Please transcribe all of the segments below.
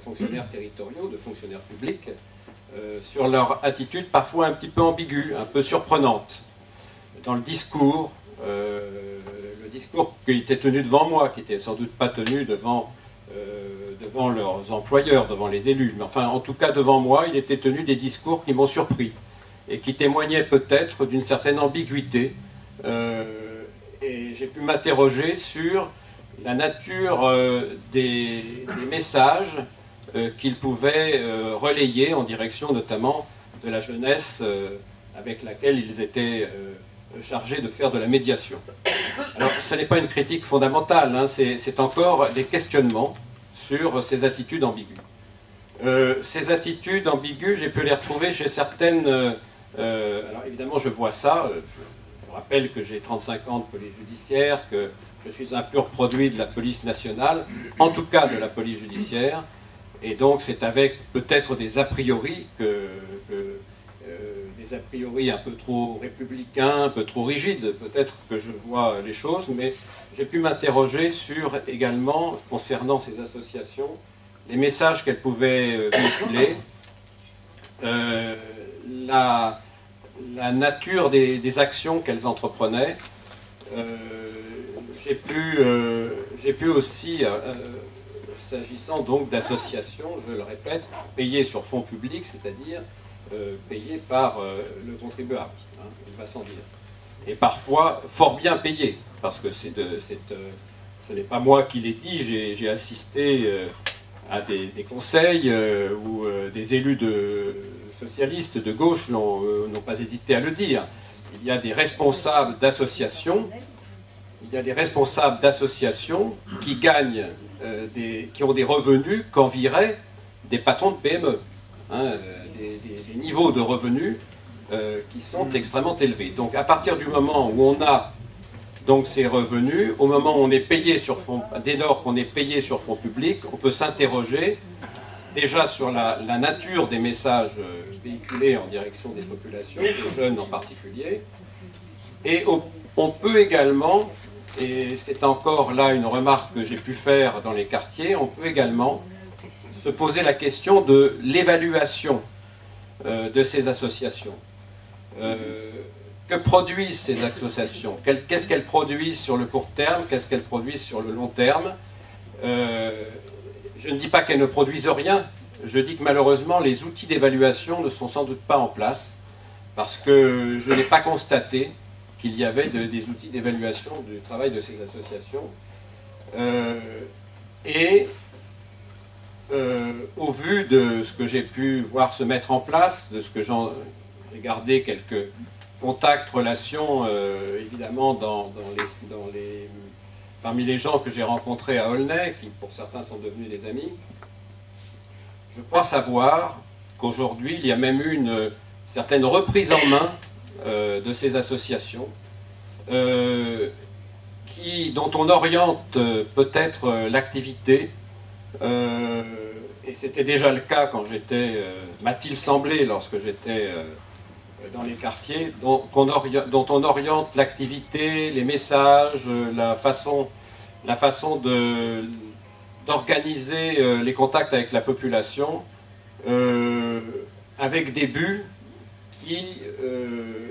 fonctionnaires territoriaux, de fonctionnaires publics, sur leur attitude parfois un petit peu ambiguë, un peu surprenante. Dans le discours qui était tenu devant moi, qui n'était sans doute pas tenu devant leurs employeurs, devant les élus, mais enfin en tout cas devant moi, il était tenu des discours qui m'ont surpris et qui témoignaient peut-être d'une certaine ambiguïté. Et j'ai pu m'interroger sur la nature des messages qu'ils pouvaient relayer en direction notamment de la jeunesse avec laquelle ils étaient chargés de faire de la médiation. Alors ce n'est pas une critique fondamentale, hein, c'est encore des questionnements sur ces attitudes ambiguës. Ces attitudes ambiguës, j'ai pu les retrouver chez certaines... alors évidemment je vois ça, je rappelle que j'ai 35 ans de police judiciaire, que je suis un pur produit de la police nationale, en tout cas de la police judiciaire, et donc c'est avec peut-être des a priori des a priori un peu trop républicains, un peu trop rigides, peut-être que je vois les choses, mais j'ai pu m'interroger sur également, concernant ces associations, les messages qu'elles pouvaient véhiculer, la nature des actions qu'elles entreprenaient. J'ai pu aussi, s'agissant donc d'associations, je le répète, payées sur fonds publics, c'est-à-dire payées par le contribuable, hein, il va sans dire. Et parfois fort bien payées, parce que ce n'est pas moi qui l'ai dit, j'ai assisté à des conseils où des élus socialistes de gauche n'ont pas hésité à le dire. Il y a des responsables d'associations, qui gagnent, qui ont des revenus qu'envieraient des patrons de PME, hein, des niveaux de revenus qui sont extrêmement élevés. Donc à partir du moment où on a donc ces revenus, au moment où on est payé sur fonds, dès lors qu'on est payé sur fonds publics, on peut s'interroger déjà sur la nature des messages véhiculés en direction des populations, des jeunes en particulier, et on peut également, et c'est encore là une remarque que j'ai pu faire dans les quartiers, on peut également se poser la question de l'évaluation de ces associations. Que produisent ces associations? Qu'est-ce qu'elles produisent sur le court terme? Qu'est-ce qu'elles produisent sur le long terme? Je ne dis pas qu'elles ne produisent rien, je dis que malheureusement les outils d'évaluation ne sont sans doute pas en place, parce que je n'ai pas constaté qu'il y avait des outils d'évaluation du travail de ces associations. Au vu de ce que j'ai pu voir se mettre en place, de ce que j'ai gardé quelques contacts, relations, évidemment, parmi les gens que j'ai rencontrés à Aulnay, qui pour certains sont devenus des amis, je crois savoir qu'aujourd'hui, il y a même eu une certaine reprise en main de ces associations, dont on oriente peut-être l'activité, et c'était déjà le cas quand j'étais, m'a-t-il semblé, lorsque j'étais dans les quartiers, dont on oriente l'activité, les messages, la façon d'organiser les contacts avec la population, avec des buts qui,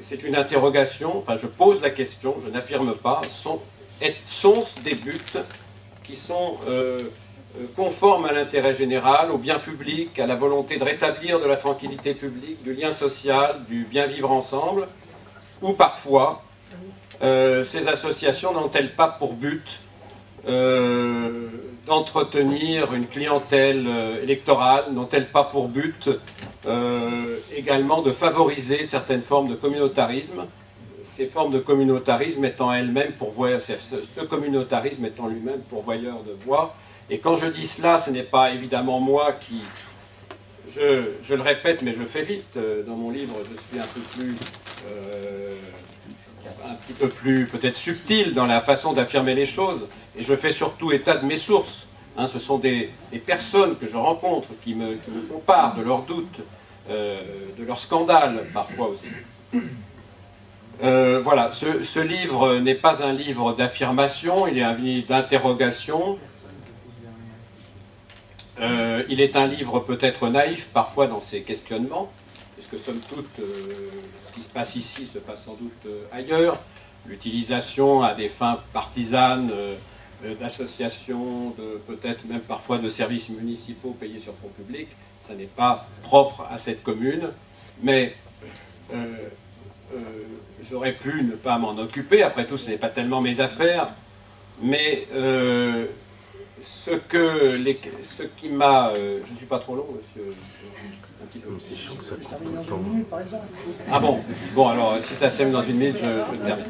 c'est une interrogation, enfin je pose la question, je n'affirme pas, sont des buts qui sont conformes à l'intérêt général, au bien public, à la volonté de rétablir de la tranquillité publique, du lien social, du bien vivre ensemble, ou parfois ces associations n'ont-elles pas pour but d'entretenir une clientèle électorale, n'ont-elles pas pour but également de favoriser certaines formes de communautarisme, ces formes de communautarisme étant elles-mêmes ce communautarisme étant lui-même pourvoyeur de voix. Et quand je dis cela, ce n'est pas évidemment moi qui... Je le répète, mais je fais vite. Dans mon livre, je suis un petit peu plus peut-être subtil dans la façon d'affirmer les choses. Et je fais surtout état de mes sources. Hein, ce sont des personnes que je rencontre qui me font part de leurs doutes, de leurs scandales parfois aussi. Voilà, ce livre n'est pas un livre d'affirmation, il est un livre d'interrogation. Il est un livre peut-être naïf parfois dans ses questionnements, puisque somme toute, ce qui se passe ici se passe sans doute ailleurs. L'utilisation à des fins partisanes d'associations, peut-être même parfois de services municipaux payés sur fonds publics, ça n'est pas propre à cette commune, mais j'aurais pu ne pas m'en occuper, après tout ce n'est pas tellement mes affaires, mais ce qui m'a... je ne suis pas trop long, monsieur. Un petit peu. Ah bon, bon alors si ça se termine dans une minute, je termine.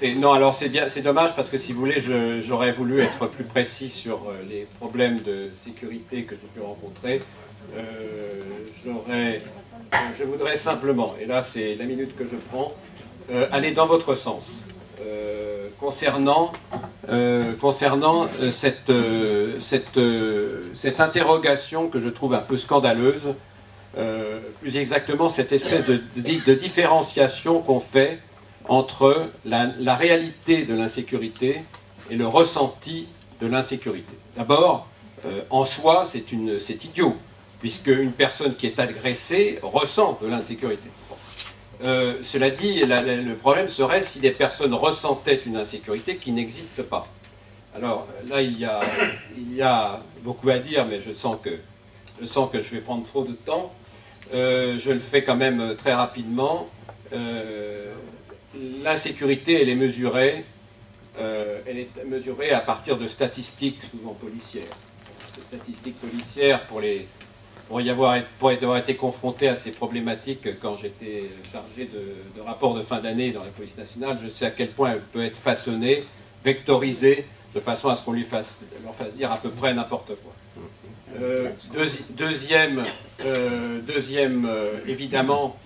Et non, alors c'est bien, c'est dommage parce que si vous voulez, j'aurais voulu être plus précis sur les problèmes de sécurité que j'ai pu rencontrer. Je voudrais simplement, et là c'est la minute que je prends, aller dans votre sens. Concernant cette interrogation que je trouve un peu scandaleuse, plus exactement cette espèce de différenciation qu'on fait entre la réalité de l'insécurité et le ressenti de l'insécurité. D'abord, en soi, c'est idiot, puisque une personne qui est agressée ressent de l'insécurité. Cela dit, le problème serait si des personnes ressentaient une insécurité qui n'existe pas. Alors là, il y a beaucoup à dire, mais je sens que je vais prendre trop de temps. Je le fais quand même très rapidement. L'insécurité, elle est mesurée à partir de statistiques souvent policières. Ces statistiques policières, pour avoir été confronté à ces problématiques quand j'étais chargé de rapports de fin d'année dans la police nationale, je sais à quel point elle peut être façonnée, vectorisée, de façon à ce qu'on leur fasse dire à peu près n'importe quoi. Deuxième, évidemment,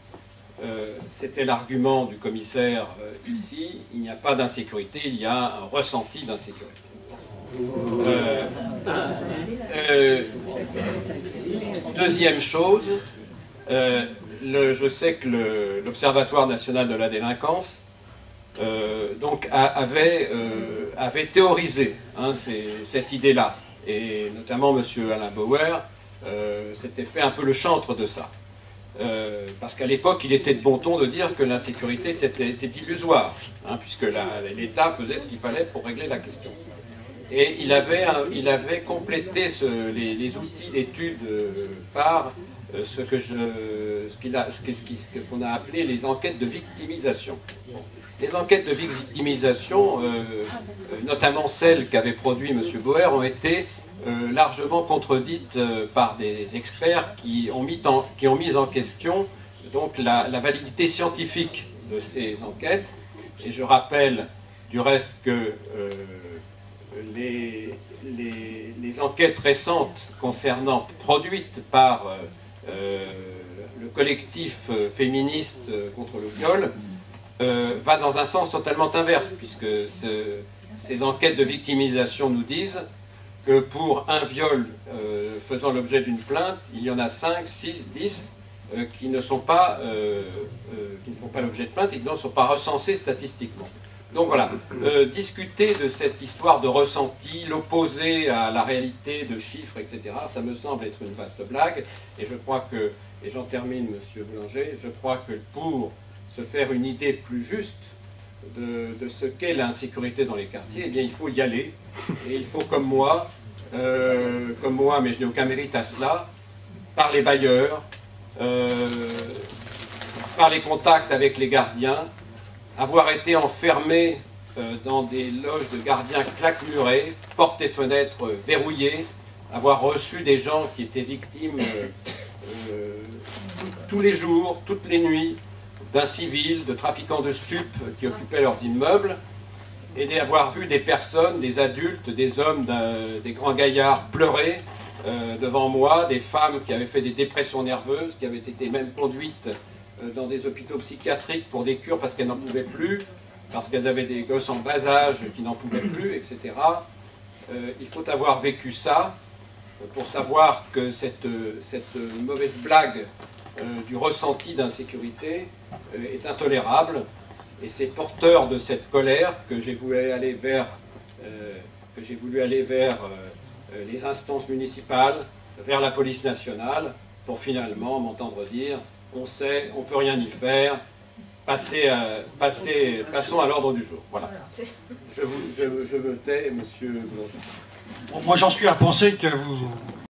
c'était l'argument du commissaire ici, il n'y a pas d'insécurité, il y a un ressenti d'insécurité. Deuxième chose, je sais que l'Observatoire national de la délinquance donc avait théorisé cette idée-là, et notamment M. Alain Bauer s'était fait un peu le chantre de ça. Parce qu'à l'époque, il était de bon ton de dire que l'insécurité était illusoire, puisque l'État faisait ce qu'il fallait pour régler la question. Et il avait complété les outils d'étude par ce qu'on a appelé les enquêtes de victimisation. Les enquêtes de victimisation, notamment celles qu'avait produit M. Bauer, ont été largement contredites par des experts qui ont mis en question donc la validité scientifique de ces enquêtes. Et je rappelle du reste que les enquêtes récentes produites par le collectif féministe contre le viol va dans un sens totalement inverse, puisque ces enquêtes de victimisation nous disent que pour un viol faisant l'objet d'une plainte, il y en a 5, 6, 10 qui ne font pas l'objet de plainte et qui ne sont pas recensés statistiquement. Donc voilà, discuter de cette histoire de ressenti, l'opposer à la réalité de chiffres, etc., ça me semble être une vaste blague, et je crois que, et j'en termine, Monsieur Boulanger, je crois que pour se faire une idée plus juste de ce qu'est l'insécurité dans les quartiers, eh bien il faut y aller, et il faut comme moi, mais je n'ai aucun mérite à cela, par les bailleurs, par les contacts avec les gardiens, avoir été enfermé dans des loges de gardiens claquemurés, portes et fenêtres verrouillées, avoir reçu des gens qui étaient victimes tous les jours, toutes les nuits, d'incivils, de trafiquants de stupes qui occupaient leurs immeubles, et d'avoir vu des personnes, des adultes, des hommes, des grands gaillards pleurer devant moi, des femmes qui avaient fait des dépressions nerveuses, qui avaient été même conduites dans des hôpitaux psychiatriques pour des cures parce qu'elles n'en pouvaient plus, parce qu'elles avaient des gosses en bas âge qui n'en pouvaient plus, etc. Il faut avoir vécu ça pour savoir que cette mauvaise blague du ressenti d'insécurité est intolérable, et c'est porteur de cette colère que j'ai voulu aller vers les instances municipales vers la police nationale pour finalement m'entendre dire on sait, on ne peut rien y faire, passons à l'ordre du jour. Voilà. Je me tais, monsieur Boulanger. Bon, moi j'en suis à penser que vous